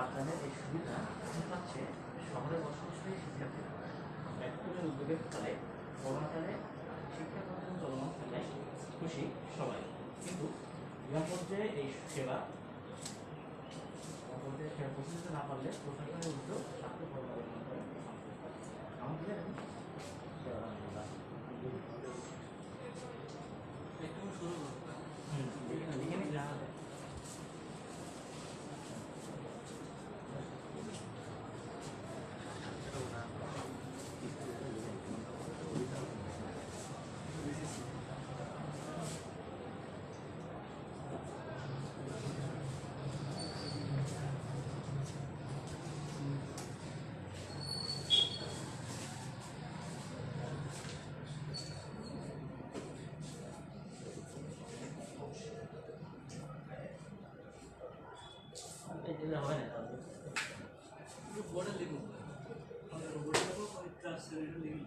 পাঠদানের এই সুবিধা পাচ্ছে শহরে বসবাসকারী শিক্ষার্থীরা। ব্যক্তিগত উদ্যোগের ফলে করোনাকালে শিক্ষা কার্যক্রম চলমান থাকায় খুশি সবাই, কিন্তু গ্রাম পর্যায়ে এই সেবা পৌঁছে দিতে না পারলে প্রশাসনের উদ্যোগ স্বাস্থ্য পরিকল্পনা করে আমাদের এখানে জানা যায়। হয় না বোর্ডে লিখুন, বোর্ডে লিখুন লিখুন।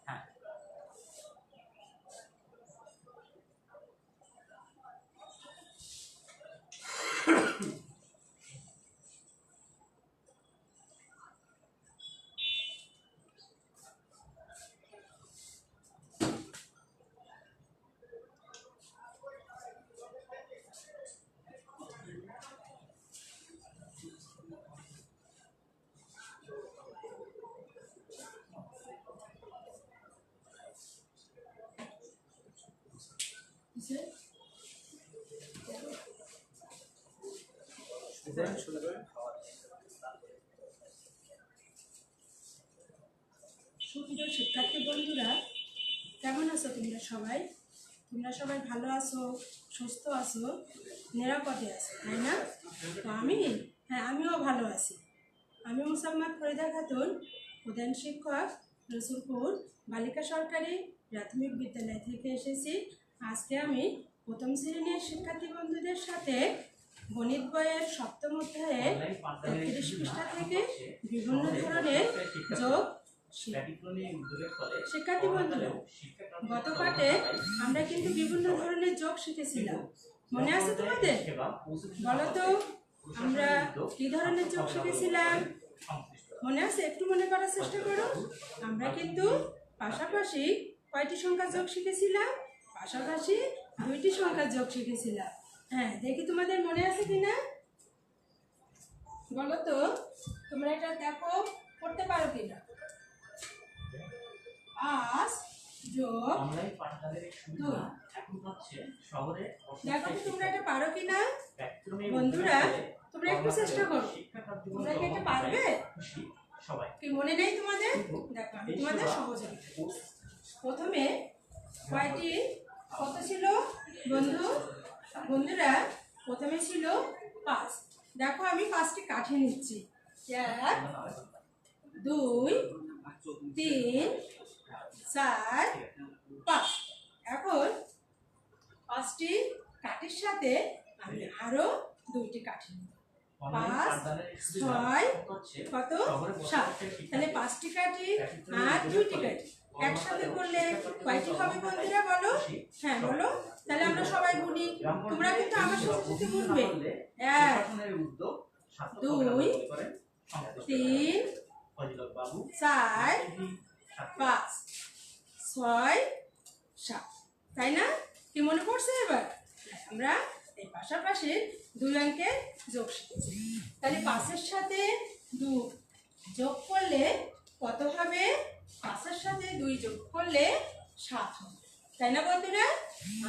হ্যাঁ, সুপ্রিয় শিক্ষার্থী বন্ধুরা, কেমন আছো তোমরা সবাই? তোমরা সবাই ভালো আছো, সুস্থ আছো, নিরাপদে আছো, তাই না? তো আমিও ভালো আছি। আমি মুসাম্মদ ফরিদা খাতুন, প্রধান শিক্ষক, রসুলপুর বালিকা সরকারি প্রাথমিক বিদ্যালয় থেকে এসেছি। আজকে আমি প্রথম শ্রেণীর শিক্ষার্থী বন্ধুদের সাথে গণিত বইয়ের সপ্তম অধ্যায়ে ৩৩ পৃষ্ঠা থেকে বিভিন্ন ধরনের যোগ। শিক্ষার্থী বন্ধুরা, গত পাঠে আমরা কিন্তু বিভিন্ন ধরনের যোগ শিখেছিলাম, মনে আছে তোমাদের? বলো তো, আমরা কি ধরনের যোগ শিখেছিলাম? মনে আছে? একটু মনে করার চেষ্টা করো। আমরা কিন্তু পাশাপাশি কয়টি সংখ্যা যোগ শিখেছিলাম? পাশাপাশি 2টি সংখ্যা যোগ শিখেছিলাম। হ্যাঁ, দেখি তোমাদের মনে আছে কিনা বলো তো, তোমরা এটা দেখো করতে পারো কিনা। 5 যোগ 2, দেখো তো তোমরা এটা পারো কিনা। বন্ধুরা, তোমরা একটু চেষ্টা করো, তোমরা কি এটা পারবে? কি মনে নেই তোমাদের? দেখো আমি তোমাদের সহযোগিতা। প্রথমে কয়টি কত ছিল বন্ধুরা? প্রথমে ছিল 5। দেখো আমি 5টি কাঠি নিচ্ছি। 1 2 3 4 5। এখন 5টি কাঠির সাথে আমি আরো 2টি কাঠি নিব। 5 6 কত 7। তাহলে 5টি কাঠি আর 2টি কাঠি একসাথে করলে কয়টি হবে বন্ধুরা বলো? হ্যাঁ বলো, তাহলে আমরা সবাই গুনি। তোমরা কিন্তু আমার সাথে সাথে গুনবে। 1 2 3 4 5 6 7, তাই না? কি মনে পড়ছে? এবার আমরা এই পাশাপাশি 2 অঙ্কের যোগ শিখেছি। তাহলে 5-এর সাথে 2 যোগ করলে কত হবে? 5-এর সাথে 2 যোগ করলে 7 হবে, তাই না বন্ধুরা?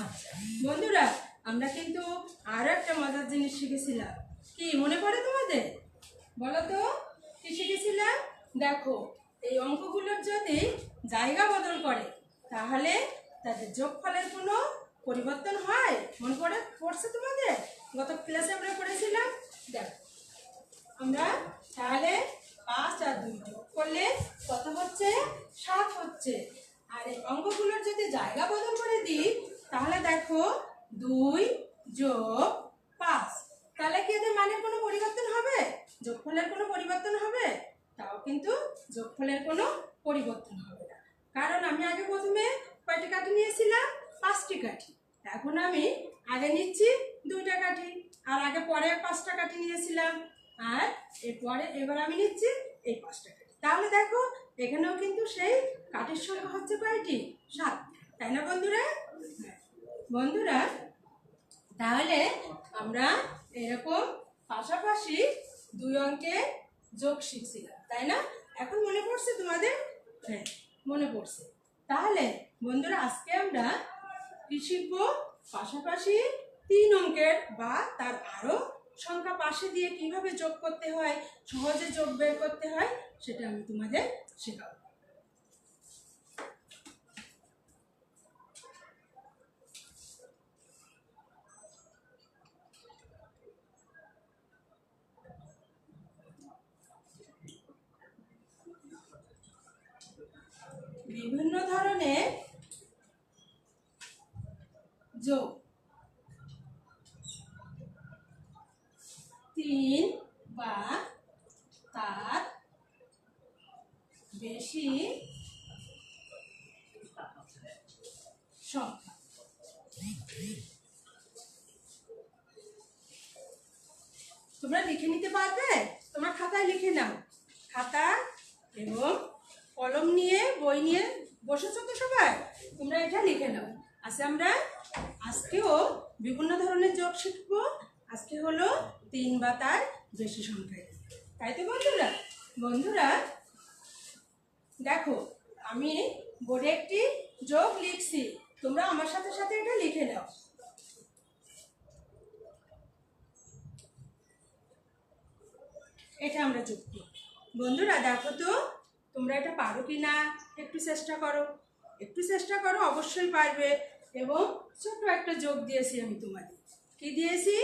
আচ্ছা বন্ধুরা, আমরা কিন্তু আরো একটা মজার জিনিস শিখেছিলাম। কি মনে পড়ে তোমাদের? বলো তো কি শিখেছিলাম? দেখো, এই অঙ্কগুলোর যদি জায়গা বদল করে তাহলে তাদের যোগফলের কোনো পরিবর্তন হয়। মনে পড়ছে তোমাদের? গত ক্লাসে আমরা পড়েছিলাম। দেখো, আমরা তাহলে 5 আর 2 যোগ করলে কত হচ্ছে? 7 হচ্ছে। আর এই অঙ্কগুলোর যদি জায়গা বদল করে দিই তাহলে দেখো 2 যোগ 5, তাহলে কি এদের মানের কোনো পরিবর্তন হবে? যোগফলের কোনো পরিবর্তন হবে? তাও কিন্তু যোগফলের কোনো পরিবর্তন হবে না, কারণ আমি আগে প্রথমে কয়টি কাঠি নিয়েছিলাম? 5টি কাঠি। এখন আমি আগে নিচ্ছি 2টা কাঠি, আর আগে পরে 5টা কাঠি নিয়েছিলাম, আর এবার আমি নিচ্ছি এই 5টা কাঠি। তাহলে দেখো এখানেও কিন্তু সেই কাঠির সংখ্যা হচ্ছে কয়টি? 7, তাই না বন্ধুরা? বন্ধুরা, তাহলে আমরা এরকম পাশাপাশি 2 অঙ্কে যোগ শিখছিলাম, তাই না? এখন মনে পড়ছে তোমাদের? হ্যাঁ, মনে পড়ছে। তাহলে বন্ধুরা, আজকে আমরা কি শিখবো? পাশাপাশি 3 অঙ্কের বা তার আরো সংখ্যা পাশে দিয়ে কিভাবে যোগ করতে হয়, সহজে যোগ বের করতে হয়, সেটা আমি তোমাদের শেখাবো। বিভিন্ন ধরনের যোগ 3 বা তার বেশি সংখ্যা। তোমরা লিখে নিতে পারবে? তোমরা খাতায় লিখে নাও। খাতা এবং কলম নিয়ে, বই নিয়ে বসেছো তো সবাই? তোমরা এটা লিখে নাও। আমরা আজকেও বিভিন্ন ধরনের যোগ শিখবো। আজকে হলো 3 বা তার বেশি সংখ্যা, তাই তো বন্ধুরা? বন্ধুরা দেখো, আমি বোর্ডে একটি যোগ লিখছি, তোমরা আমার সাথে সাথে এটা লিখে নাও। এটা আমরা যোগ করি। বন্ধুরা দেখো তো তোমরা এটা পারো কি না, একটু চেষ্টা করো। একটু চেষ্টা করো, অবশ্যই পারবে। এবং ছোট্ট একটা যোগ দিয়েছি আমি তোমাদের। কি দিয়েছি?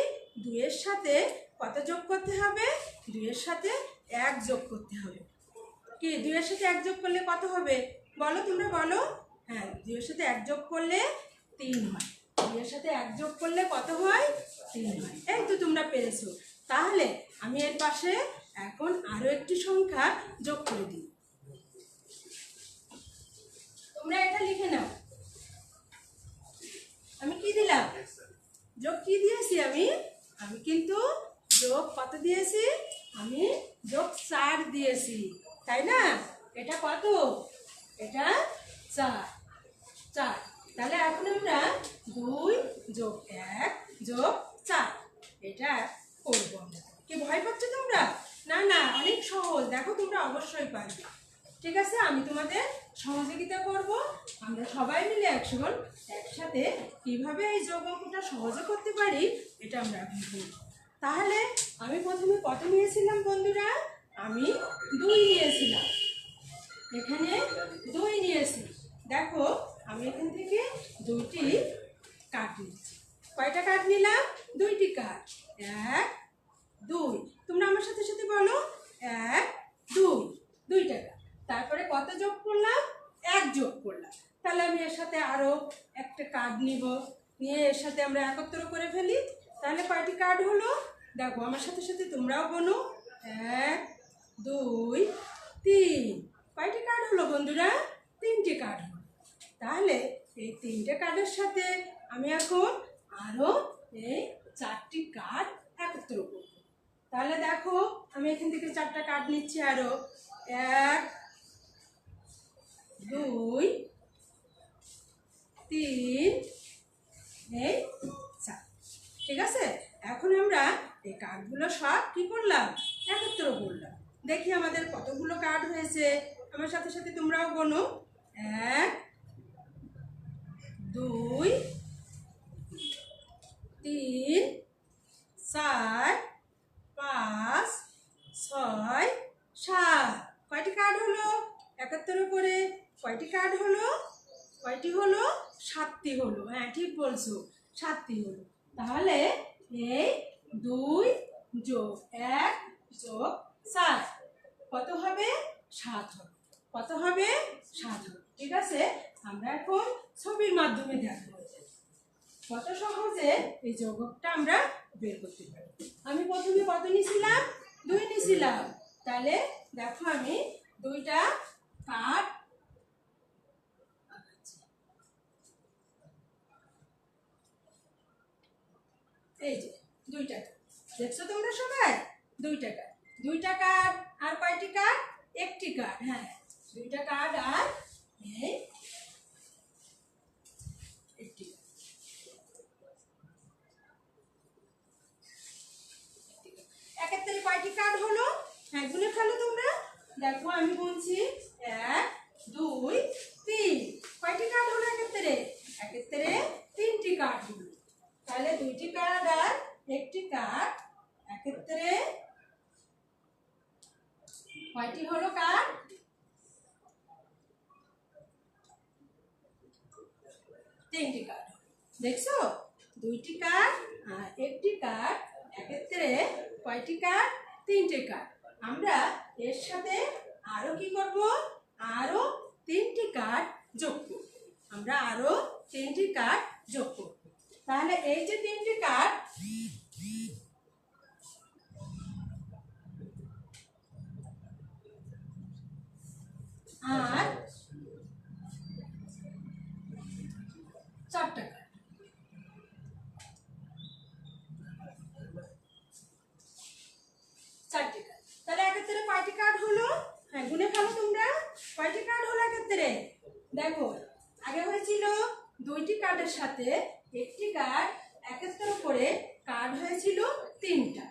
2 এর সাথে কত যোগ করতে হবে? 2 এর সাথে 1 যোগ করতে হবে। কি 2 এর সাথে 1 যোগ করলে কত হবে? বলো, তোমরা বলো। হ্যাঁ, 2 এর সাথে 1 যোগ করলে 3 হয়। 2 এর সাথে 1 যোগ করলে কত হয়? 3 হয়। এই তো তোমরা পেরেছো। তাহলে আমি এর পাশে এখন আরো একটি সংখ্যা যোগ করে দিই। তোমরা এটা লিখে নাও। আমি কি দিলাম? যোগ কি দিয়েছি? আমি কিন্তু যোগ কত দিয়েছি? আমি যোগ 4 দিয়েছি, তাই না? এটা কত? এটা 4। তাহলে এখন আমরা 2 যোগ 1 যোগ 4 এটা করবো। কি ভয় পাচ্ছ তোমরা? না না, অনেক সহজ। দেখো তোমরা অবশ্যই পারবে। ঠিক আছে, আমি তোমাদের সহযোগিতা করব। আমরা সবাই মিলে একসাথে কিভাবে এই যোগ অঙ্কটা সহজে করতে পারি এটা আমরা এখন করব। তাহলে আমি প্রথমে কত নিয়েছিলাম বন্ধুরা? আমি 2 নিয়েছিলাম। এখানে 2 নিয়েছি। দেখো আমি এখান থেকে 2টি কাঠ নিচ্ছি। কয়টা কাঠ নিলাম? 2টি কাঠ। 1 2। তোমরা আমার সাথে সাথে বলো, 1 2। 2টা কাঠ। তারপরে কত যোগ করলাম? 1 যোগ করলাম। তাহলে আমি এর সাথে আরো একটা কাঠ নিব, নিয়ে এর সাথে আমরা একত্র করে ফেলি। তাহলে কয়টি কাঠ হলো? দেখো আমার সাথে সাথে তোমরাও বলো, 1 2 3। কয়টি কাঠ হলো বন্ধুরা? 3টি কাঠ হলো। তাহলে এই 3টে কাঠের সাথে আমি এখন আরো এই 4টি কাঠ একত্র করব। তাহলে দেখো আমি এখান থেকে 4টা কাঠ নিচ্ছি আরো। 1 2 3 এই 4। ঠিক আছে, এখন আমরা এই কাঠগুলো সব কি করলাম? একত্র করলাম। দেখি আমাদের কতগুলো কাঠ হয়েছে। আমার সাথে সাথে তোমরাও গোনো। 1 2 3 4 5 6 কয়টি কার্ড হলো? কয়টি হলো? 7টি হলো। হ্যাঁ ঠিক বলছো, 7টি হলো। তাহলে এই 2 যোগ 1 যোগ 4 কত হবে? 7 হবে। কত হবে? 7 হবে। ঠিক আছে, আমরা এখন ছবির মাধ্যমে দেখবো কত সহজে এই যোগটা আমরা বের করতে পারি। আমি প্রথমে কত নিয়েছিলাম? 2 নিয়েছিলাম। তাহলে দেখো আমি 2টা কার্ড এই যে 2টা দেখছো তোমরা সবাই? 2টা কার্ড, 2টা কার্ড আর কয়টি কার্ড? একটি কার্ড। হ্যাঁ 2টা কার্ড আর এই একটি একের কয়টি কার্ড হলো? হ্যাঁ গুনে ফেলো তোমরা। দেখো আমি গুনছি 1 2 3 কয়টি কার্ড হলো একের? একের 3টি কার্ড হলো। তাহলে 2টি কার্ড আর একটি কার্ড একের কয়টি হলো কার্ড? 3টি কার্ড। দেখছো 2টি কার্ড আর একটি কার্ড একের কয়টি কার্ড? 3টে কার্ড। আমরা এর সাথে আরো কি করব? আরো 3টি কার্ড যোগ করব। আমরা আরো 3টি কার্ড যোগ করব। তাহলে এই যে 3টি কার্ড আর 4টা কার্ড। 4টি কার্ড। তাহলে একের কয়টি কার্ড হলো? হ্যাঁ গুনে ফেলো তোমরা। কয়টি কার্ড হলো একের? দেখো আগে হয়েছিল 2টি কার্ডের সাথে একটি কার্ড, একের উপরে কার্ড হয়েছিল 3টা।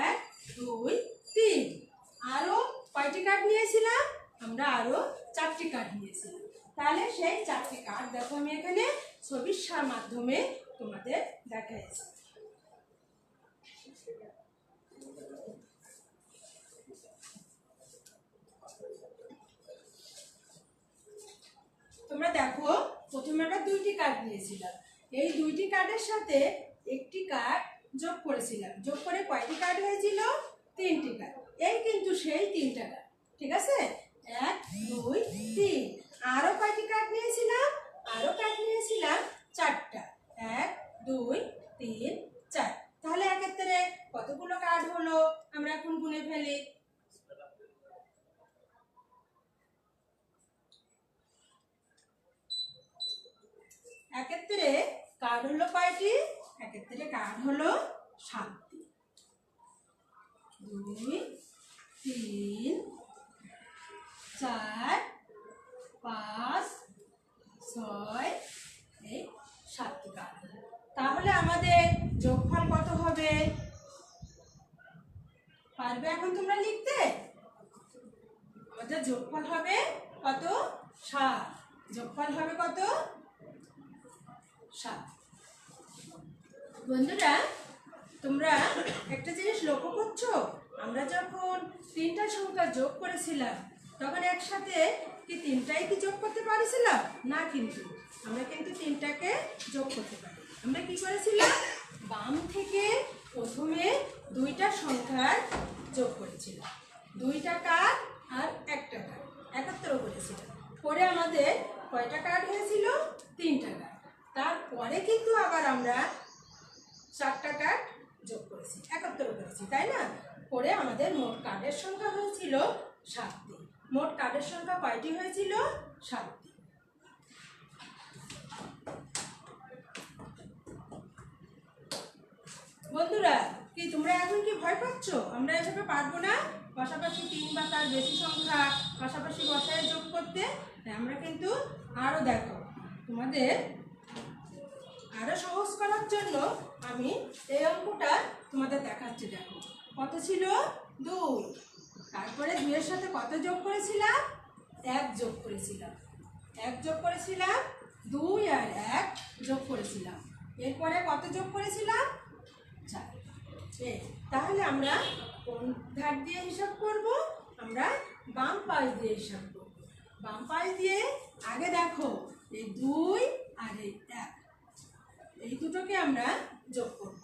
1 2 3 আরো কয়টি কার্ড নিয়েছিলাম? আমরা আরো 4টি কার্ড নিয়েছিলাম। তাহলে সেই 4টি কার্ড দেখো আমি এখানে ছবির মাধ্যমে তোমাদের দেখাচ্ছি। তোমরা দেখো প্রথমে আমরা 2টি কার্ড নিয়েছিলাম। এই 2টি কার্ডের সাথে একটি কার্ড যোগ করেছিলাম। যোগ করে কয়টি কার্ড হয়েছিল? 3টি কার্ড। এই কিন্তু সেই 3টা কার্ড। ঠিক আছে, 1 2 3 আরো কয়টি কার্ড নিয়েছিলাম? আরো কার্ড নিয়েছিলাম 4টা। 1 2 3 4। তাহলে একের কতগুলো কার্ড হলো? আমরা এখন গুনে ফেলি। একের কার্ড হলো কয়টি? একের কার্ড হলো 7টি। 2 3 4 5 6 এই 7টি কার্ড। তাহলে আমাদের যোগফল কত হবে? পারবে এখন তোমরা লিখতে? আমাদের যোগফল হবে কত? 7। যোগফল হবে কত? 7। বন্ধুরা তোমরা একটা জিনিস লক্ষ্য করছো, আমরা যখন 3টা সংখ্যা যোগ করেছিলাম তখন একসাথে কি 3টাই কি যোগ করতে পারছিলাম না? কিন্তু আমরা কিন্তু 3টাকে যোগ করতে পারি। আমরা কি করেছিলাম? বাম থেকে প্রথমে 2টা সংখ্যার যোগ করেছিলাম। 2টা কার্ড আর 1টা কার্ড একত্র করেছিলাম। পরে আমাদের কয়টা কার্ড হয়েছিল? 3টা কার্ড। তারপরে কিন্তু আবার আমরা 4টা কার্ড যোগ করেছি, একত্র করেছি, তাই না? করে আমাদের মোট কার্ডের সংখ্যা হয়েছিল 7টি। মোট কার্ডের সংখ্যা কয়টি হয়েছিল? 7টি। বন্ধুরা কি তোমরা এখন কি ভয় পাচ্ছ? আমরা এভাবে পারবো না পাশাপাশি 3 বা তার বেশি সংখ্যা পাশাপাশি বসায় যোগ করতে? আমরা কিন্তু আরো দেখো তোমাদের আরো সহজ করার জন্য আমি এই অঙ্কটা তোমাদের দেখাচ্ছি। দেখো কত ছিল? 2। তারপরে 2 এর সাথে কত যোগ করেছিলাম? 1 যোগ করেছিলাম। 1 যোগ করেছিলাম, 2 আর 1 যোগ করেছিলাম। এরপরে কত যোগ করেছিলাম? 4। তাহলে আমরা কোন ধার দিয়ে হিসাব করব? আমরা বাম পাশ দিয়ে হিসাব করব। বাম পাশ দিয়ে আগে দেখো এই 2 আর এই 1, এই দুটোকে আমরা যোগ করব।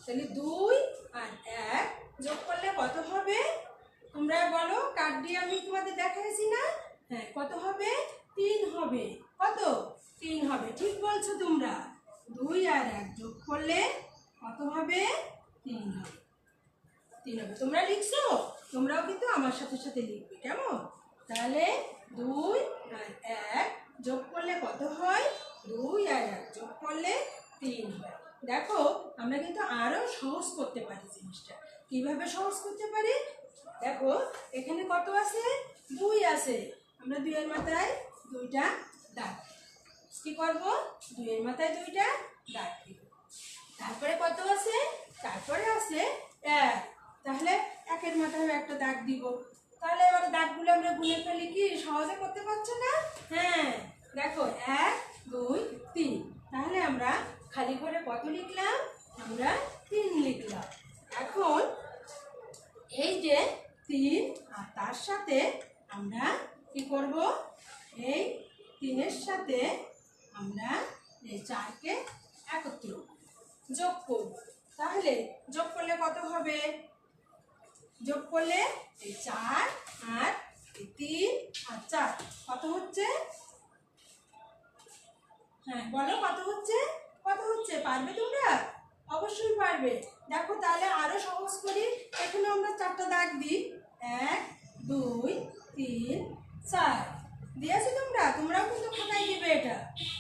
তাহলে 2 আর 1 যোগ করলে কত হবে? তোমরা বলো, কার্ড দিয়ে আমি তোমাদের দেখাইছি না? হ্যাঁ, কত হবে? 3 হবে। কত? 3 হবে। ঠিক বলছো তোমরা। 2 আর 1 যোগ করলে কত হবে? 3 হবে। 3 হবে। তোমরা লিখছো? তোমরাও কিন্তু আমার সাথে সাথে লিখবে, কেমন? তাহলে 2 আর 1 যোগ করলে কত হয়? 2 আর 1 যোগ করলে 3 হয়। দেখো, আমরা কিন্তু আরো সহজ করতে পারি জিনিসটা। কিভাবে সহজ করতে পারি? দেখো, এখানে কত আছে? 2 আছে। আমরা 2 এর মাথায় 2টা দাগ কি করব? 2 এর মাথায় 2টা দাগ দিব। তারপরে কত আছে? তারপরে আছে 1। তাহলে 1 এর মাথায় একটা দাগ দিব। তাহলে এবার দাগগুলো আমরা গুনে ফেলি, কি সহজে করতে পারছো না? হ্যাঁ, দেখো 1 2 3। তাহলে আমরা খালি ঘরে কত লিখলাম? আমরা 3 লিখলাম। এখন এই যে 3 আর তার সাথে আমরা কি করব? এই 3 এর সাথে আমরা এই 4কে একত্র যোগ করব। তাহলে যোগ করলে কত হবে? যোগ করলে এই 4 আর এই 3 আর 4 কত হচ্ছে? হ্যাঁ, বলো কত হচ্ছে? কত হচ্ছে? পারবে তোমরা? অবশ্যই পারবে। দেখো, তাহলে আরো সহজ করি। এখানে আমরা 4টা দাগ দিই। 1 2 3 4 দিয়েছো তোমরা? তোমরাও কিন্তু খাতায় দিবে। এটা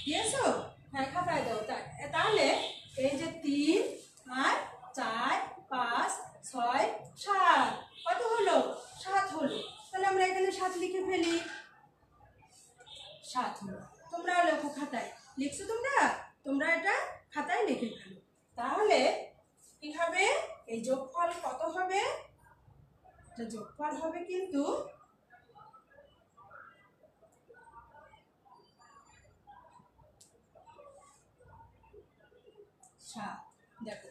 দিয়েছো? হ্যাঁ, খাতায় দাও। তাহলে এই যে 3 আর 4 5 6 7 কত হলো? 7 হলো। তাহলে আমরা এখানে 7 লিখে ফেলি। 7 হলো। তোমরাও লেখো খাতায়। লিখছো তোমরা? তোমরা এটা খাতায় লিখে ফেলো। তাহলে কি হবে? এই যোগফল কত হবে? এটা যোগফল হবে কিন্তু 7। দেখো,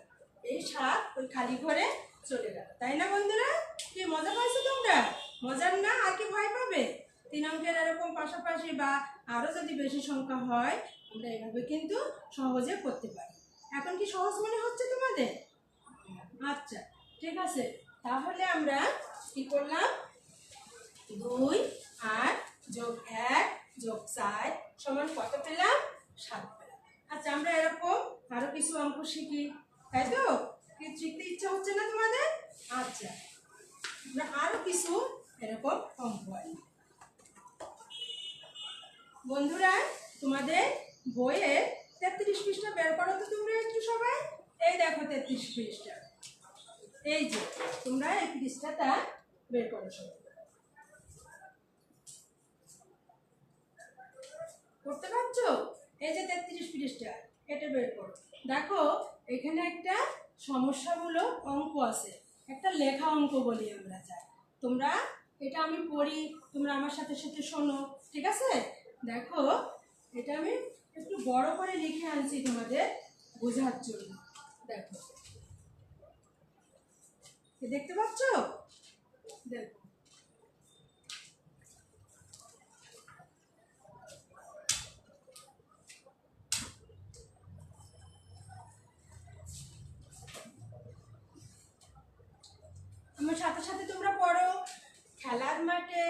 এই 7 ওই খালি ঘরে চলে গেল, তাই না বন্ধুরা? কি মজা পাইছো তোমরা? মজার না? আর কি ভয় পাবে? 3 অঙ্কের এরকম পাশাপাশি বা আরো যদি বেশি সংখ্যা হয়, আমরা এভাবে কিন্তু সহজে করতে পারি। এখন কি সহজ মনে হচ্ছে তোমাদের? আচ্ছা, ঠিক আছে। তাহলে আমরা কি করলাম? 2 আর যোগ 1 যোগ 4 সমান কত পেলাম? 7 পেলাম। আচ্ছা, আমরা এরকম আরো কিছু অঙ্ক শিখি, তাই তো? কি শিখতে ইচ্ছা হচ্ছে না তোমাদের? আচ্ছা, আমরা আরো কিছু এরকম অঙ্ক আনি। বন্ধুরা, তোমাদের বইয়ের 33 পৃষ্ঠা বের করো তো তোমরা একটু সবাই। এই দেখো 33 পৃষ্ঠা। এই যে তোমরা এই পৃষ্ঠাটা বের করো সবাই। করতে পারছো? এই যে 33 পৃষ্ঠা, এটা বের করো। দেখো, এখানে একটা সমস্যামূলক অঙ্ক আছে, একটা লেখা অঙ্ক বলি আমরা যা। তোমরা এটা আমি পড়ি, তোমরা আমার সাথে সাথে শোনো, ঠিক আছে? দেখো, এটা আমি একটু বড় করে লিখে আনছি তোমাদের বোঝার জন্য। দেখো, দেখতে পাচ্ছ? দেখো, আমার সাথে সাথে তোমরা পড়ো। খেলার মাঠে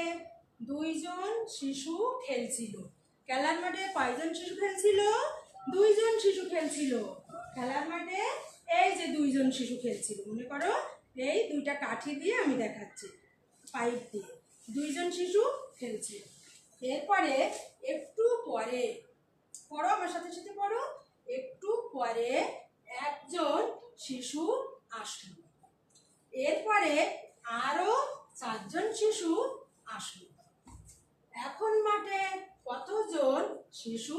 2 জন শিশু খেলছিল। খেলার মাঠে কয়জন শিশু খেলছিল? 2 জন শিশু খেলছিল। খেলার মাঠে এই যে 2 জন শিশু খেলছিল। মনে করো, এই 2টা কাঠি দিয়ে আমি দেখাচ্ছি, পাইপ দিয়ে 2 জন শিশু খেলছিল। এরপরে একটু পরে, পড়ো আমার সাথে সাথে পড়ো, একটু পরে একজন শিশু আসলো। এরপরে আরো 4 জন শিশু আসলো। এখন মাঠে কতজন শিশু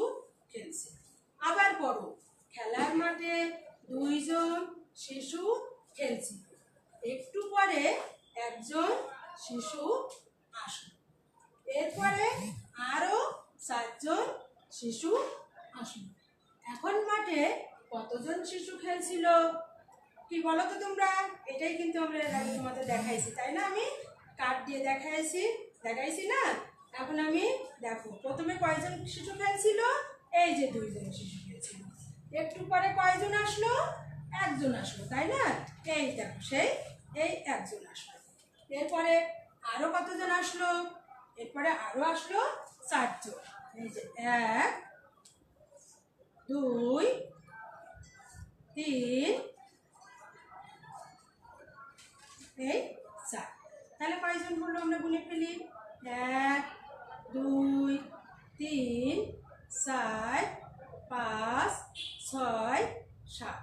খেলছে? আবার পড়ো, খেলার মাঠে 2 জন শিশু খেলছে। একটু পরে একজন শিশু আসলো। এরপরে আরো 4 জন শিশু আসলো। এখন মাঠে কতজন শিশু খেলছিল? কি বলো তো তোমরা? এটাই কিন্তু আমরা এর আগে তোমাদের দেখাইছি, তাই না? আমি কার্ড দিয়ে দেখাইছি না? এখন আমি দেখো প্রথমে কয়জন শিশু খেলছিল, এই যে 2 জন শিশু খেলছিল। একটু পরে কয়জন আসলো, একজন আসলো, তাই না? এই দেখো সেই এই একজন আসলো। এরপরে আরো কতজন আসলো, এরপরে আরো আসলো 4 জন। এই যে 1 2 3 এই 4। তাহলে কয়জন হলো আমরা গুনে ফেলি, 1 2 3 4 5 6 7।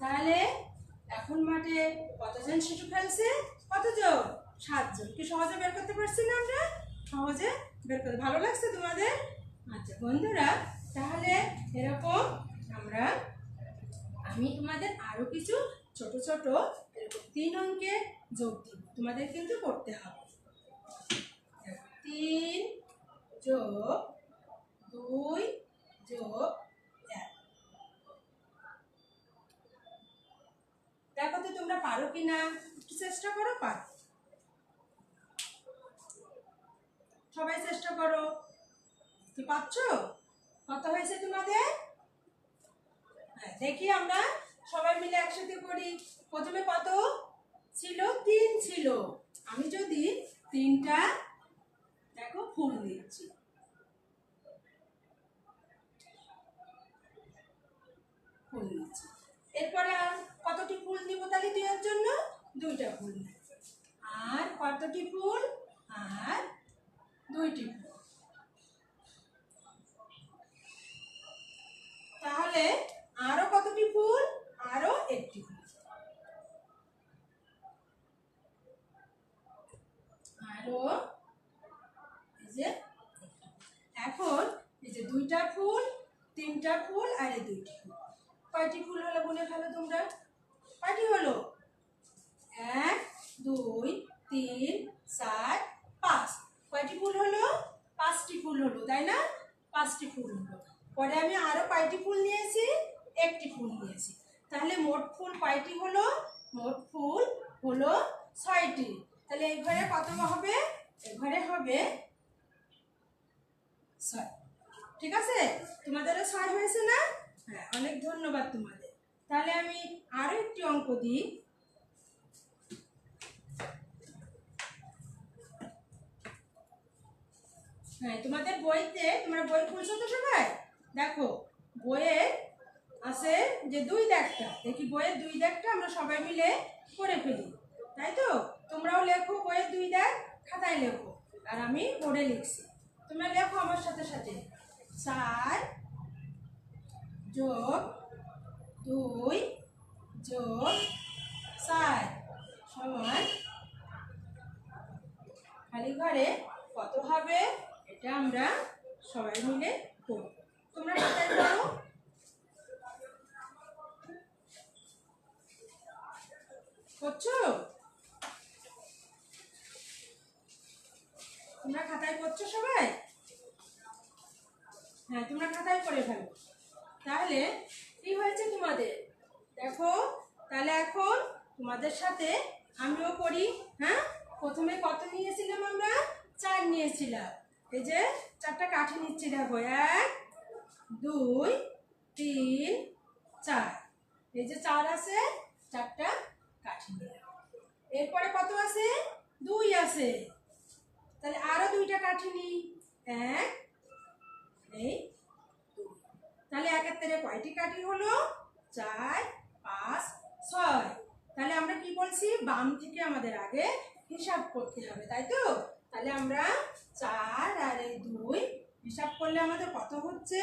তাহলে এখন মাঠে কতজন শিশু খেলছে, কতজন, 7 জন। কি সহজে বের করতে পারছি না আমরা, সহজে বের করতে ভালো লাগছে তোমাদের? আচ্ছা বন্ধুরা, তাহলে এরকম আমরা আমি তোমাদের আরো কিছু ছোট ছোট এরকম 3 অঙ্কের যোগ দিব, তোমাদের কিন্তু করতে হবে। 3 যোগ 2 যোগ 1। দেখো তো তোমরা পারো কিনা, একটু চেষ্টা করো। পারো, সবাই চেষ্টা করো। কি পাচ্ছো, কত হয়েছে তোমাদের? হ্যাঁ দেখি আমরা সবাই মিলে একসাথে করি। প্রথমে কত ছিল, 3 ছিল। আমি যদি 3টা দেখো ফুল দিচ্ছি, ফুল দিচ্ছি। এরপরে আর কতটি ফুল দিব তাহলে 2 এর জন্য, 2টা ফুল দিব। আর কতটি ফুল, আর 2টি ফুল। তাহলে আরো কতটি ফুল, আরো 1টি ফুল। আরো এই যে এখন এই যে 2টা ফুল, 3টা ফুল আর এই 2টি ফুল। কয়টি ফুল হলো গুনে ফেলো তোমরা, কয়টি হলো? 1 2 3 4 5। কয়টি ফুল হলো? 5টি ফুল হলো, তাই না? 5টি ফুল হলো। পরে আমি আরো কয়টি ফুল নিয়েছি, 1টি ফুল নিয়েছি। তাহলে মোট ফুল কয়টি হলো? মোট ফুল হলো 6টি। তাহলে এই ঘরে কত হবে? এই ঘরে হবে 6। ঠিক আছে, তোমাদেরও 6 হয়েছে না? হ্যাঁ, অনেক ধন্যবাদ তোমাদের। তাহলে আমি আরো একটি অঙ্ক দিই। হ্যাঁ, তোমাদের বইতে, তোমরা বই খুলছো তো সবাই? দেখো বইয়ে আছে যে 2 দাগটা, দেখি বইয়ের 2 দাগটা আমরা সবাই মিলে করে ফেলি, তাই তো? তোমরাও লেখো বইয়ের 2 দাগ, খাতায় লেখো, আর আমি বোর্ডে লিখছি। তোমরা লেখো আমার সাথে সাথে। 4 যোগ 2 যোগ 4 সমান খালি ঘরে কত হবে, এটা আমরা সবাই মিলে করব। তোমরা খাতায় করো। করছো? তোমরা খাতায় করছো সবাই? হ্যাঁ, তোমরা খাতায় করে ফেলো। তাহলে কি হয়েছে তোমাদের দেখো। তাহলে এখন তোমাদের সাথে আমিও করি। হ্যাঁ, প্রথমে কত নিয়েছিলাম আমরা? 4 নিয়েছিলাম। এই যে 4টা কাঠি নিচ্ছি, দেখো 1 2 3 4। এই যে 4 আছে, 4টা কাঠি নিলাম। এরপরে কত আছে? 2 আছে। তাহলে আরো 2টা কাঠি নিই। 1 এই 2। তাহলে 1 এর থেকে কয়টি কাঠি হলো? 4 5 6। তাহলে আমরা কি বলছি, বাম থেকে আমাদের আগে হিসাব করতে হবে, তাই তো? তাহলে আমরা 4 আর এই 2 হিসাব করলে আমাদের কত হচ্ছে?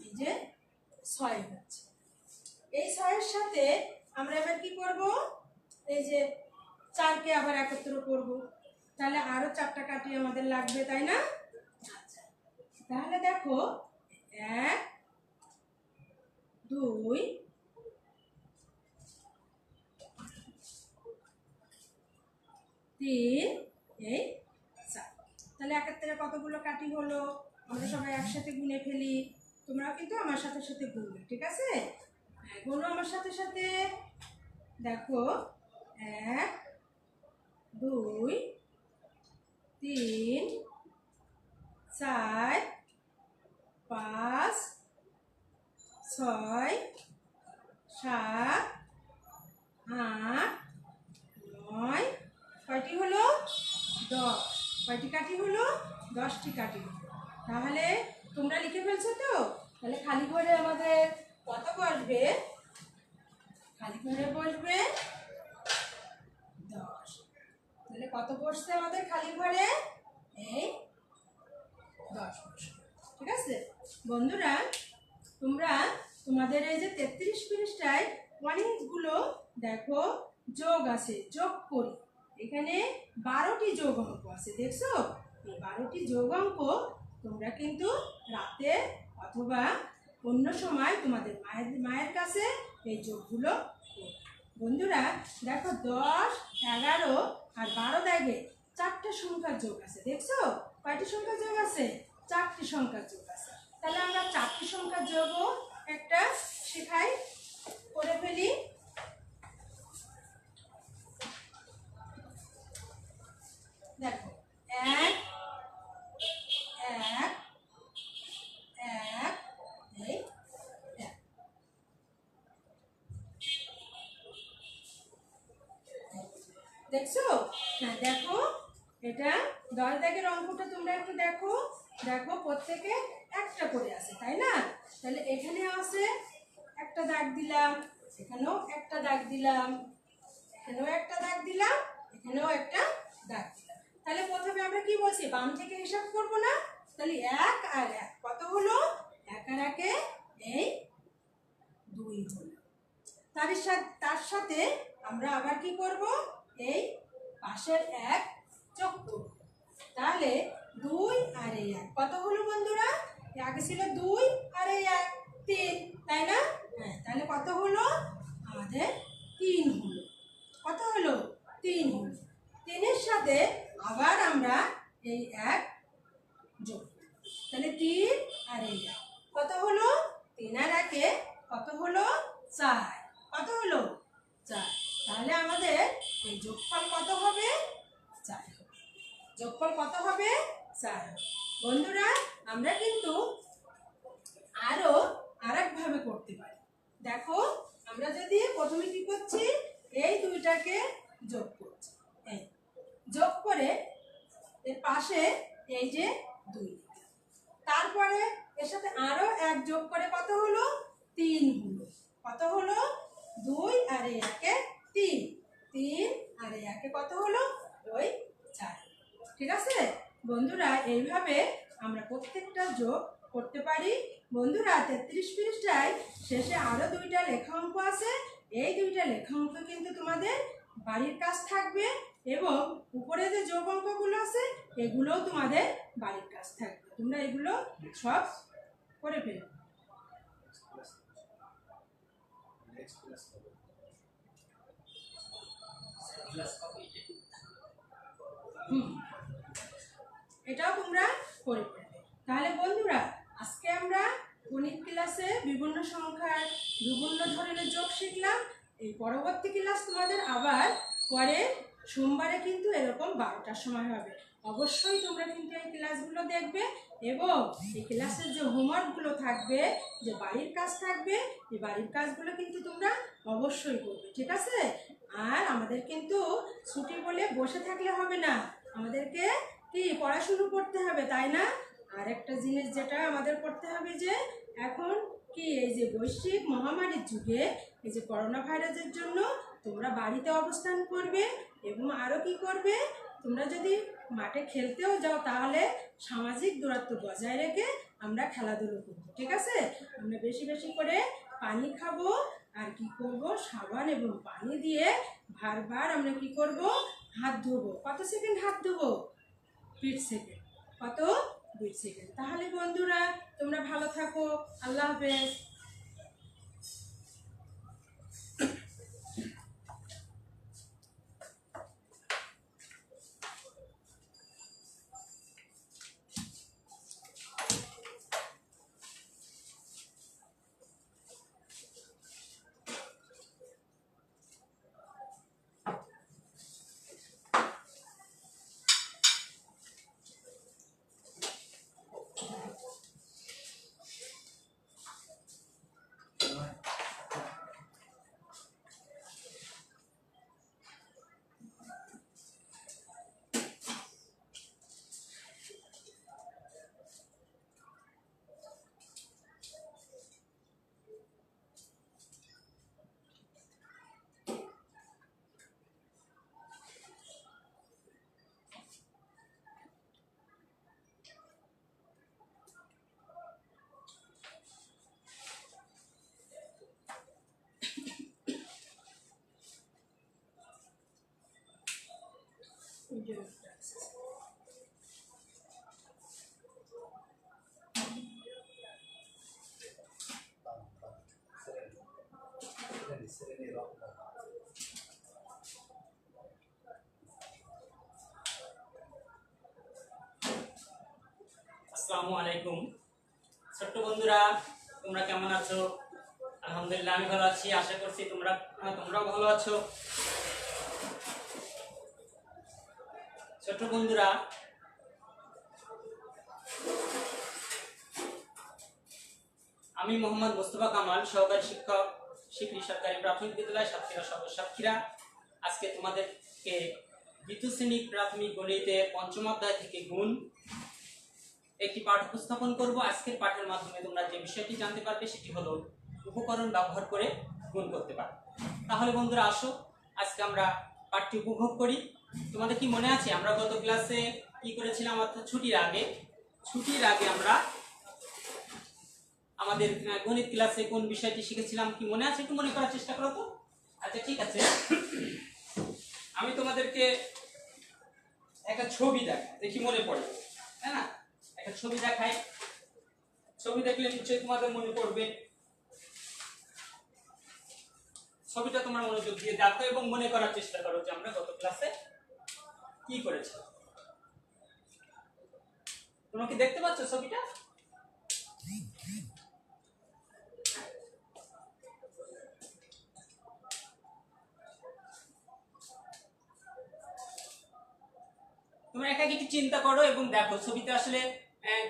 এই যে 6 হচ্ছে। এই 6 এর সাথে আমরা এবার কি করব, এই যে 4কে আবার একত্র করব। তাহলে আরো 4টা কাঠি আমাদের লাগবে, তাই না? আচ্ছা, তাহলে দেখো 1 2 3 এই 4। তাহলে 1 এর থেকে কতগুলো কাঠি হলো আমরা সবাই একসাথে গুনে ফেলি। তোমরাও কিন্তু আমার সাথে সাথে গুনবে, ঠিক আছে? হ্যাঁ, গুনো আমার সাথে সাথে। দেখো 1 2 কয়টি কাঠি হলো? 10টি কাঠি হলো। তাহলে তোমরা লিখে ফেলছো তো? তাহলে খালি ঘরে আমাদের কত বসবে? খালি ঘরে বসবে 10। তাহলে কত বসছে আমাদের খালি ঘরে? এই 10 বসবে। ঠিক আছে বন্ধুরা, তোমরা তোমাদের এই যে 33 পৃষ্ঠায় অনেকগুলো দেখো যোগ আছে, যোগ করি। এখানে 12টি যোগ অঙ্ক আছে, দেখছো? এই 12টি যোগ অঙ্ক তোমরা কিন্তু রাতে অথবা অন্য সময় তোমাদের মায়ের কাছে এই যোগগুলো করো। বন্ধুরা দেখো 10, 11 আর 12 দাগে 4টে সংখ্যার যোগ আছে, দেখছো? কয়টি সংখ্যার যোগ আছে? 4টি সংখ্যার যোগ আছে। তাহলে আমরা 4টি সংখ্যার যোগও একটা শেখাই, করে ফেলি। দেখো 1 1 1 এই 1। দেখছো? হ্যাঁ দেখো, এটা 10 দাগের অঙ্কটা তোমরা একটু দেখো। দেখো প্রত্যেকে একটা করে আছে, তাই না? তাহলে এখানে আছে একটা দাগ দিলাম, এখানেও একটা দাগ দিলাম, এখানেও একটা দাগ দিলাম, এখানেও একটা দাগ দিলাম। তাহলে প্রথমে আমরা কি বলছি? বাম থেকে হিসাব করব না? তাহলে 1 আর 1 কত হলো? 1 আর 1 এই 2 হলো। তার সাথে আমরা আবার কি করব? এই পাশের 1 যোগ করব। তাহলে 2 আর এই 1 কত হলো বন্ধুরা? আগে ছিল 2 আর এই 1 3, তাই না? হ্যাঁ, তাহলে কত হলো? আমাদের 3 হলো। কত হলো? 3 হলো। 3 সাথে আবার আমরা এই 1 যোগ করব। তাহলে 3 আর এই 1 কত হলো? 3 আর 1 কত হলো? 4। কত হলো? 4। তাহলে আমাদের এই যোগফল কত হবে? 4 হবে। যোগফল কত হবে? 4 হবে। বন্ধুরা আমরা কিন্তু আরো আরেকভাবে করতে পারি। দেখো, আমরা যদি প্রথমে কি করছি? এই দুইটাকে যোগ করছি, এই যোগ করে এর পাশে এই যে 2, তারপরে এর সাথে আরো 1 যোগ করে কত হলো? 3 হলো। কত হলো? 2 আর এই 1 3, 3 আর এই 1 কত হলো? ওই 4। ঠিক আছে বন্ধুরা, এইভাবে আমরা প্রত্যেকটা যোগ করতে পারি। বন্ধুরা 33 পৃষ্ঠায় শেষে আরো 2টা লেখা অঙ্ক আছে। এই 2টা লেখা অঙ্ক কিন্তু তোমাদের বাড়ির কাজ থাকবে, এবং উপরে যে যোগ অঙ্কগুলো আছে এগুলোও তোমাদের বাড়ির কাজ থাকবে। তোমরা এগুলো সব করে ফেলো। এটাও তোমরা করে ফেলবে। তাহলে বন্ধুরা আজকে আমরা গণিত ক্লাসে বিভিন্ন সংখ্যার বিভিন্ন ধরনের যোগ শিখলাম। এই পরবর্তী ক্লাস তোমাদের আবার পরে সোমবারে কিন্তু এরকম 12টার সময় হবে। অবশ্যই তোমরা কিন্তু এই ক্লাসগুলো দেখবে, এবং এই ক্লাসের যে হোমওয়ার্কগুলো থাকবে, যে বাড়ির কাজ থাকবে, এই বাড়ির কাজগুলো কিন্তু তোমরা অবশ্যই করবে। ঠিক আছে? আর আমাদের কিন্তু ছুটি বলে বসে থাকলে হবে না, আমাদেরকে কি পড়াশুনো করতে হবে, তাই না? আর একটা জিনিস যেটা আমাদের করতে হবে, যে এখন কি এই যে বৈশ্বিক মহামারীর যুগে এই যে করোনা ভাইরাসের জন্য তোমরা বাড়িতে অবস্থান করবে, এবং আরও কি করবে? তোমরা যদি মাঠে খেলতেও যাও তাহলে সামাজিক দূরত্ব বজায় রেখে আমরা খেলাধুলো করবো। ঠিক আছে? আমরা বেশি বেশি করে পানি খাবো, আর কি করব? সাবান এবং পানি দিয়ে বারবার আমরা কি করব? হাত ধোবো। কত সেকেন্ড হাত ধোবো? 20 সেকেন্ড। কত? 20 সেকেন্ড। তাহলে বন্ধুরা তোমরা ভালো থাকো। আল্লাহ হাফেজ। আসসালামু আলাইকুম ছোট্ট বন্ধুরা, তোমরা কেমন আছো? আলহামদুলিল্লাহ আমি ভালো আছি। আশা করছি তোমরাও ভালো আছো। ছোট্ট বন্ধুরা, আমি মোহাম্মদ মোস্তফা কামাল, সহকারী শিক্ষক, শিকরি সরকারি প্রাথমিক বিদ্যালয় সাতক্ষীরা সদর সাতক্ষীরা। আজকে তোমাদেরকে দ্বিতীয় শ্রেণী প্রাথমিক গণিতে পঞ্চম অধ্যায় থেকে গুণ একটি পাঠ উপস্থাপন করব। আজকের পাঠের মাধ্যমে তোমরা যে বিষয়টি জানতে পারবে সেটি হলো উপকরণ ব্যবহার করে গুণ করতে পারবে। তাহলে বন্ধুরা আসো আজকে আমরা পাঠটি উপভোগ করি। তোমাদের কি মনে আছে আমরা গত ক্লাসে কি করেছিলাম? অর্থাৎ ছুটির আগে আমরা আমাদের গণিত ক্লাসে কোন বিষয়টি শিখেছিলাম কি মনে আছে? একটু মনে করার চেষ্টা করো তো। আচ্ছা ঠিক আছে, আমি তোমাদেরকে একটা ছবি দেখি মনে পড়ে, তাই না? একটা ছবি দেখাই, ছবি দেখলে নিশ্চয়ই তোমাদের মনে পড়বে। ছবিটা তোমরা মনোযোগ দিয়ে দেখো এবং মনে করার চেষ্টা করো যে আমরা গত ক্লাসে কি করেছি। তোমরা কি দেখতে পাচ্ছ ছবিটা? তোমরা একা কিছু চিন্তা করো এবং দেখো ছবিতে আসলে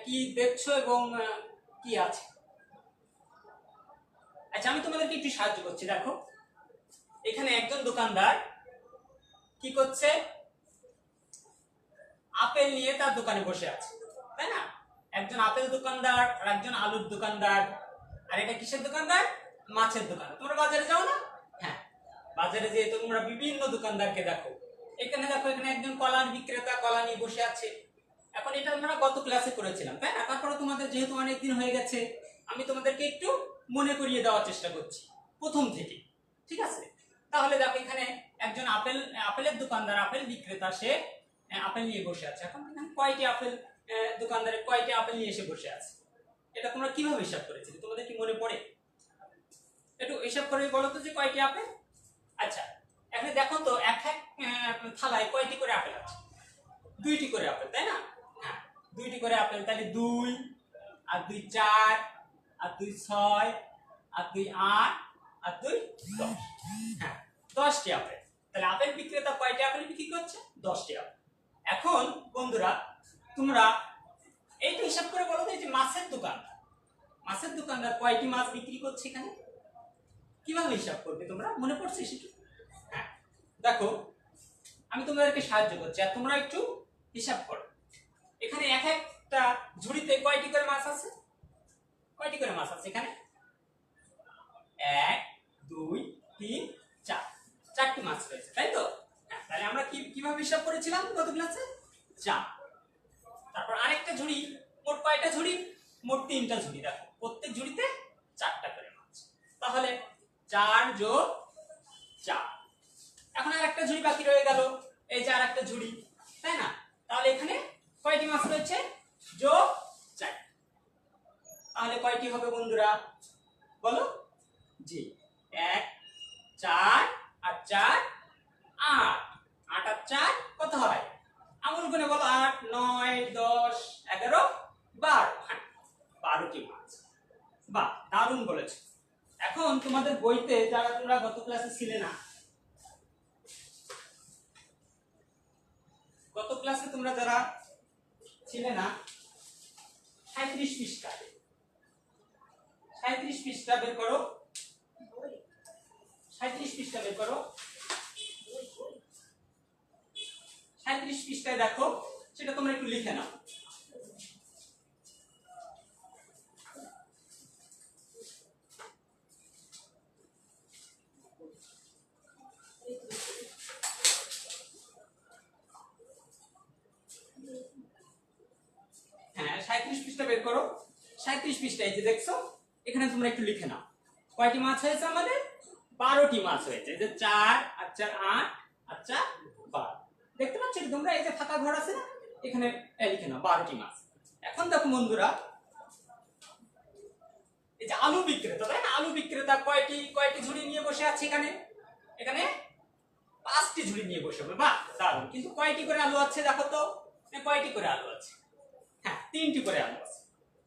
কি দেখছো এবং কি আছে। আচ্ছা আমি তোমাদেরকে একটু সাহায্য করছি। দেখো এখানে একজন দোকানদার কি করছে? আপেল নিয়ে তার দোকানে বসে আছে, তাই না? একজন আপেল দোকানদার আর একজন আলুর দোকানদার, আর এটা কিসের দোকানদার? মাছের দোকান। তোমরা বাজারে যাও না? হ্যাঁ, বাজারে যেয়ে তোমরা বিভিন্ন দোকানদারকে দেখো। এখানে দেখো, এখানে একজন কলার বিক্রেতা কলা নিয়ে বসে আছে। এখন এটা আমরা গত ক্লাসে করেছিলাম, তাই না? তারপরে তোমাদের যেহেতু অনেকদিন হয়ে গেছে, আমি তোমাদেরকে একটু মনে করিয়ে দেওয়ার চেষ্টা করছি প্রথম থেকে, ঠিক আছে? তাহলে দেখো এখানে একজন আপেলের দোকানদার, আপেল বিক্রেতা, সে আপেল নিয়ে বসে আছে। এখন এখানে কয়টি আপেল দোকানদারের কয়টি আপেল নিয়ে এসে বসে আছে? এটা তোমরা কিভাবে হিসাব করেছিলে? তোমাদের কি মনে পড়ে? একটু হিসাব করে বলো তো যে কয়টি আপেল। আচ্ছা এখানে দেখো তো এক থালায় কয়টি করে আপেল আছে? 2টি করে আপেল, তাই না? হ্যাঁ, 2টি করে আপেল। তাহলে 2 আর 2 4 আর 2 6 আর 2 8 আর 2 10। হ্যাঁ, 10টি আপেল। তাহলে আপেল বিক্রেতা কয়টি আপেল বিক্রি করছে? 10টি আপেল। এখন বন্ধুরা তোমরা এইটা হিসাব করে বলো তো, এই যে মাছের দোকানদার কয়টি মাছ বিক্রি করছে এখানে? কিভাবে হিসাব করবে তোমরা? মনে পড়ছে সেটা? হ্যাঁ, দেখো আমি তোমাদেরকে সাহায্য করছি আর তোমরা একটু হিসাব করো। এখানে একটা ঝুড়িতে কয়টি করে মাছ আছে? কয়টি করে মাছ আছে এখানে? 1 2 3 4, 4টি মাছ রয়েছে, তাই তো? হ্যাঁ, তাহলে আমরা কিভাবে হিসাব করেছিলাম গত ক্লাসে? 4। তারপর আরেকটা ঝুড়ি, মোট কয়টা ঝুড়ি? মোট 3টা ঝুড়ি। দেখো প্রত্যেক ঝুড়িতে 4টা করে মাছ। তাহলে 4 যোগ 4। এখন আর একটা ঝুড়ি বাকি রয়ে গেল, এই যে আর একটা ঝুড়ি, তাই না? তাহলে এখানে কয়টি মাছ রয়েছে? যোগ 4। তাহলে কয়টি হবে বন্ধুরা বলো? জি, 1 4 আর 4 8। 8 আর 4 কত হয়? আঙুল গুনে বলো। 8 9 10 11 12। হ্যাঁ, 12টি মাছ। বাহ, দারুণ বলেছো। এখন তোমাদের বইতে যারা তোমরা গত ক্লাসে ছিলে না, গত ক্লাসে তোমরা যারা ছিলে না, 37 পৃষ্ঠা, 37 পৃষ্ঠা বের করো। 37 পৃষ্ঠা বের করো। 37 পৃষ্ঠায় দেখো, সেটা তোমরা একটু লিখে নাও। হ্যাঁ, 37 পৃষ্ঠা বের করো। 37 পৃষ্ঠায় যে দেখছো, এখানে তোমরা একটু লিখে নাও কয়টি মাছ হয়েছে আমাদের? 12টি মাছ হয়েছে। যে 4 আর 4 8 আর 4 12। দেখতে পাচ্ছ? তোমরা এই যে ফাঁকা ঘর আছে না, এখানে লিখে নাও 12টি মাছ। এখন দেখো বন্ধুরা, এই যে আলু বিক্রেতা, তাই না, আলু বিক্রেতা কয়টি ঝুড়ি নিয়ে বসে আছে এখানে? এখানে 5টি ঝুড়ি নিয়ে বসে হবে। বাহ, দারুণ। কিন্তু কয়টি করে আলু আছে দেখো তো, কয়টি করে আলু আছে? হ্যাঁ, 3টি করে আলু আছে।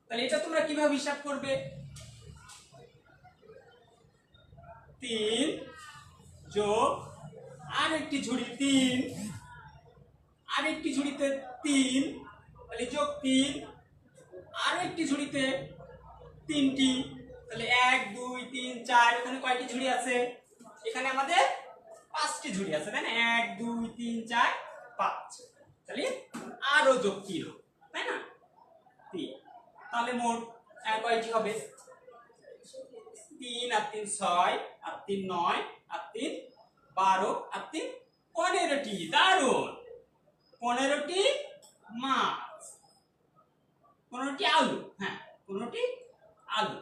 তাহলে এটা তোমরা কিভাবে হিসাব করবে? 3 যোগ আর একটি ঝুড়ি 3, আর একটি ঝুড়িতে 3, তাহলে যোগ 3, আর একটি ঝুড়িতে 3টি, তাহলে 1 2 3 4। এখানে কয়টি ঝুড়ি আছে? এখানে আমাদের 5টি ঝুড়ি আছে, তাই না? 1 2 3 4 5, তাহলে আরো যোগ 3, তাই না? 3, তাহলে মোট কয়টি হবে? 3 আর 3 6, আর 3 9, আর 3 12, আর 3 15টি। দারুণ। 15টি মাছ, 15টি আলু। হ্যাঁ, 15টি আলু।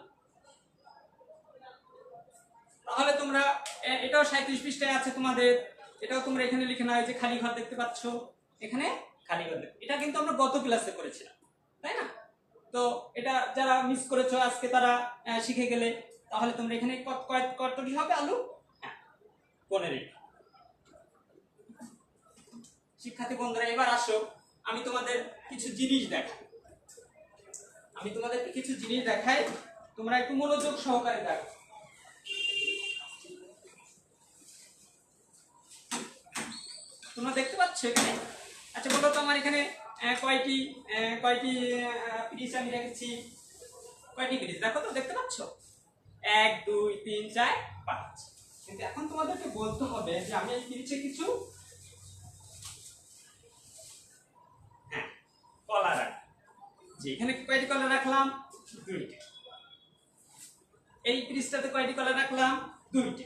তাহলে তোমরা এটাও 37 পৃষ্ঠায় আছে তোমাদের, এটাও তোমরা এখানে লিখে নাও। এই যে খালি ঘর দেখতে পাচ্ছ, এখানে খালি ঘর। এটা কিন্তু আমরা গত ক্লাসে করেছিলাম, তাই না? তো এটা যারা মিস করেছো আজকে তারা শিখে গেলে। তাহলে তোমরা এখানে কতটি হবে আলু? হ্যাঁ, 15টি। শিক্ষার্থী বন্ধুরা, এবার আসো আমি তোমাদের কিছু জিনিস দেখাই। তোমরা একটু মনোযোগ সহকারে দেখো। তোমরা দেখতে পাচ্ছ এখানে? আচ্ছা বলো তো, আমার এখানে কয়টি পিস আমি রেখেছি? কয়টি পিস দেখো তো, দেখতে পাচ্ছ? 1 2 3 4 5। কিন্তু এখন তোমাদেরকে বলতে হবে যে আমি এই পিসে কিছু কলা রাখি। যে এখানে কয়টি কলা রাখলাম? 2টি। এই পিসটাতে কয়টি কলা রাখলাম? 2টি।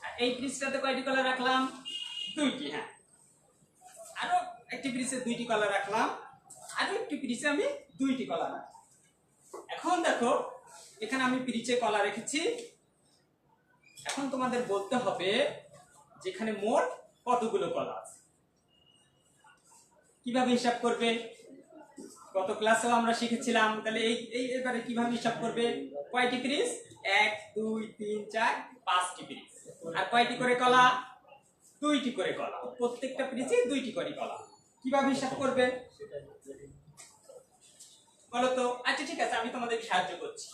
আর এই পিসটাতে কয়টি কলা রাখলাম? 2টি। হ্যাঁ, আরো একটি পিসে 2টি কলা রাখলাম, আরো একটি পিসে আমি 2টি কলা রাখলাম। এখন দেখো, এখানে আমি পিরিচে কলা রেখেছি। এখন তোমাদের বলতে হবে যেখানে মোট কতগুলো কলা আছে। কিভাবে হিসাব করবে? গত ক্লাসেও আমরা শিখেছিলাম। তাহলে এবারে কিভাবে হিসাব করবে? কয়টি পিরিচ? 1 2 3 4 5টি পিরিচ। আর কয়টি করে কলা? 2টি করে কলা। প্রত্যেকটা পিরিচে 2টি করে কলা। কিভাবে হিসাব করবে বলো তো? আচ্ছা ঠিক আছে, আমি তোমাদেরকে সাহায্য করছি।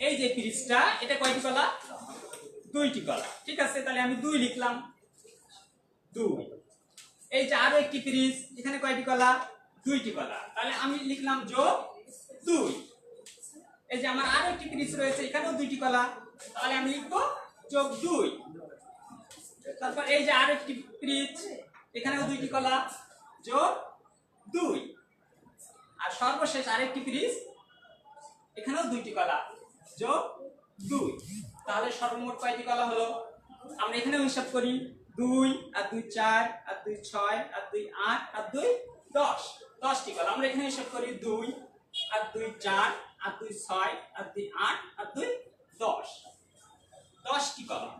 এই যে পিরিচটা, এটা কয়টি কলা? 2টি কলা। ঠিক আছে, তাহলে আমি 2 লিখলাম। 2। এই যে আরো একটি পিরিচ, এখানে কয়টি কলা? 2টি কলা। তাহলে আমি লিখলাম যোগ 2। এই যে আমার আরো একটি পিরিচ রয়েছে, এখানেও 2টি কলা, তাহলে আমি লিখবো যোগ 2। তারপর এই যে আরো একটি পিরিচ, এখানেও 2টি কলা, যোগ 2। আর সর্বশেষ আরেকটি পিরিচ, এখানেও 2টি কলা, যোগ 2। তাহলে সর্বমোট কয়টি কলা হলো? আমরা এখানেও হিসাব করি। 2 আর 2 4, আর 2 6, আর 2 8, আর 2 10। 10টি কলা। আমরা এখানে হিসাব করি 2 আর 2 4, আর 2 6, আর 2 8, আর 2 10। 10টি কলা।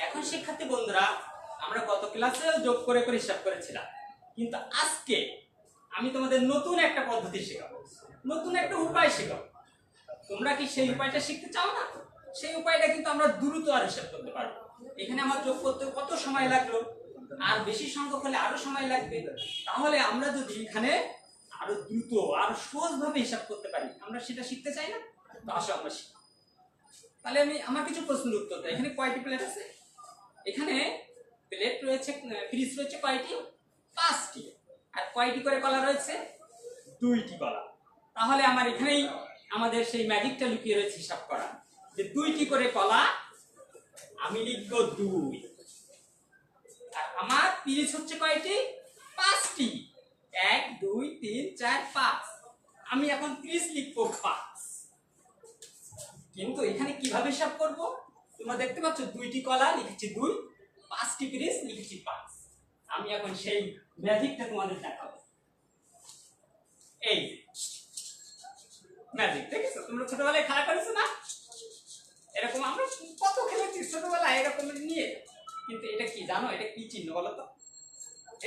এখন শিক্ষার্থী বন্ধুরা, আমরা গত ক্লাসেও যোগ করে হিসাব করেছিলাম, কিন্তু আজকে আমি তোমাদের নতুন একটা পদ্ধতি শেখাবো, নতুন একটা উপায় শেখাবো। তোমরা কি সেই উপায়টা শিখতে চাও না? সেই উপায়টা কিন্তু আমরা দ্রুত আর হিসাব করতে পারবো। এখানে আমার যোগ করতে কত সময় লাগলো, আর বেশি সংখ্যক হলে আরো সময় লাগবে। তাহলে আমরা যদি এখানে আরো দ্রুত আর সহজভাবে হিসাব করতে পারি, আমরা সেটা শিখতে চাই না? তো আসো আমরা শিখি। তাহলে আমার কিছু প্রশ্নের উত্তর দাও। এখানে কয়টি প্লেট আছে? এখানে প্লেট রয়েছে, পিরিচ রয়েছে কয়টি? 5টি। আর কয়টি করে কলা রয়েছে? 2টি কলা। তাহলে আমার এখানেই আমাদের সেই ম্যাজিকটা লুকিয়ে রয়েছে হিসাব করা, যে 2টি করে কলা আমি লিখবো 2। আর আমার পিরিচ হচ্ছে কয়টি? 5টি। 1 2 3 4 5। আমি এখন পিরিচ লিখবো 5। কিন্তু এখানে কিভাবে হিসাব করব? তোমরা দেখতে পাচ্ছ 2টি কলা লিখেছি 2, 5টি পিরিচ লিখেছি 5। আমি এখন সেই ম্যাজিকটা তোমাদের দেখাবো। এই ম্যাজিক দেখেছো? তোমরা ছোটবেলায় খেলা করেছো না? এরকম আমরা কত খেলেছি ছোটবেলায় এরকম নিয়ে। কিন্তু এটা কি জানো, এটা কি চিহ্ন বলো তো?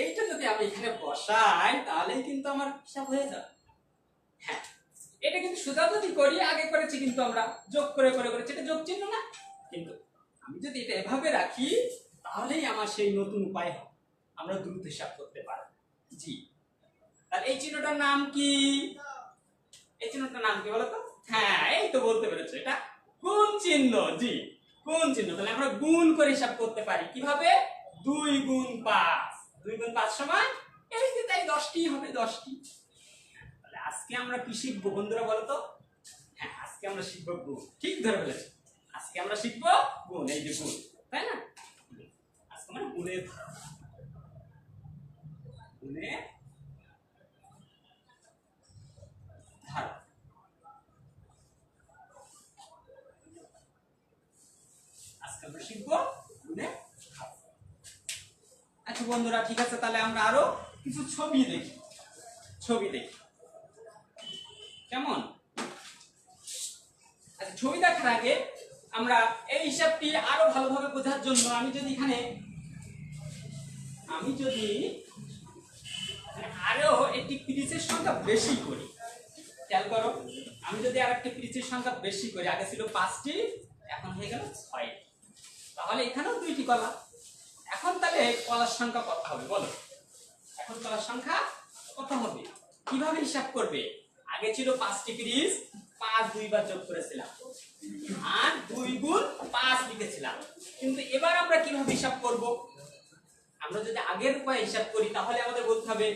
এইটা যদি আমি এখানে বসাই তাহলেই কিন্তু আমার হিসাব হয়ে যাবে। হ্যাঁ, এটা কিন্তু সোজা যদি করি, আগে করেছি কিন্তু আমরা যোগ করে করে করেছি, এটা যোগ চিহ্ন না? কিন্তু আমি যদি এটা এভাবে রাখি তাহলেই আমার সেই নতুন উপায় হবে, আমরা দ্রুত হিসাব করতে পারবো। জি, তাহলে এই চিহ্নটার নাম কি? এই চিহ্নটার নাম কি বলো তো? হ্যাঁ, এই তো বলতে পেরেছো, এটা গুণ চিহ্ন। জি, গুণ চিহ্ন। তাহলে আমরা গুণ করে হিসাব করতে পারি কিভাবে? 2 গুণ 5, 2 গুণ 5 সমান এই যে তাই 10টি হবে, 10টি। তাহলে আজকে আমরা কি শিখবো বন্ধুরা বলো তো? হ্যাঁ, আজকে আমরা শিখবো গুণ। ঠিক ধরে ফেলেছি, আজকে আমরা শিখবো গুণ। এই যে গুণ, তাই না? আজকে আমরা গুণের গুণের ধারণা। আজকে আমরা শিখবো গুণের ধারণা। আচ্ছা বন্ধুরা, ঠিক আছে, তাহলে আমরা আরো কিছু ছবি দেখি। ছবি দেখি কেমন? আচ্ছা, ছবি দেখার আগে আমরা এই হিসাবটি আরো ভালোভাবে বোঝার জন্য আমি যদি আরো একটি পিরিচের সংখ্যা বেশি করি, খেয়াল করো, আমি যদি আর একটি পিরিচের সংখ্যা বেশি করি, আগে ছিল 5টি, এখন হয়ে গেল 6টি, তাহলে এখানেও 2টি কলা। এখন তাহলে কলার সংখ্যা কত হবে বলো? এখন কলার সংখ্যা কত হবে? কিভাবে হিসাব করবে? আগে ছিল 5টি পিরিচ, 5 দুইবার যোগ করেছিলাম আর 2 গুণ 5 লিখেছিলাম। কিন্তু এবার আমরা কিভাবে হিসাব করব? আমরা যদি আগের উপায়ে হিসাব করি তাহলে আমাদের বলতে হবে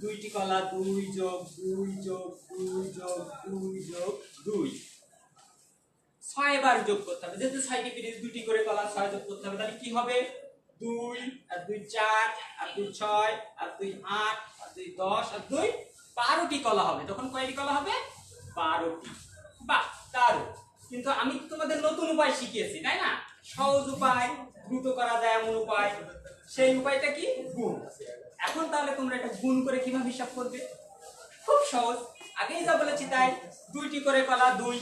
2টি কলা 2 যোগ 2 যোগ 2 যোগ 2 যোগ 2, 6 বার যোগ করতে হবে। যেহেতু 6টি পিরিচ, 2টি করে কলা, 6 যোগ করতে হবে। তাহলে কি হবে? 2 আর 2 4 আর 2 6 আর 2 8 আর 2 10 আর 2 12টি কলা হবে। তখন কয়টি কলা হবে? 12টি। বাহ, দারুণ। কিন্তু আমি তোমাদের নতুন উপায় শিখিয়েছি, তাই না? সহজ উপায়, দ্রুত করা যায় এমন উপায়। সেই উপায়টা কি? গুণ। এখন তাহলে তোমরা এটা গুণ করে কিভাবে হিসাব করবে? খুব সহজ, আগেই যা বলেছি তাই। 2টি করে কলা 2,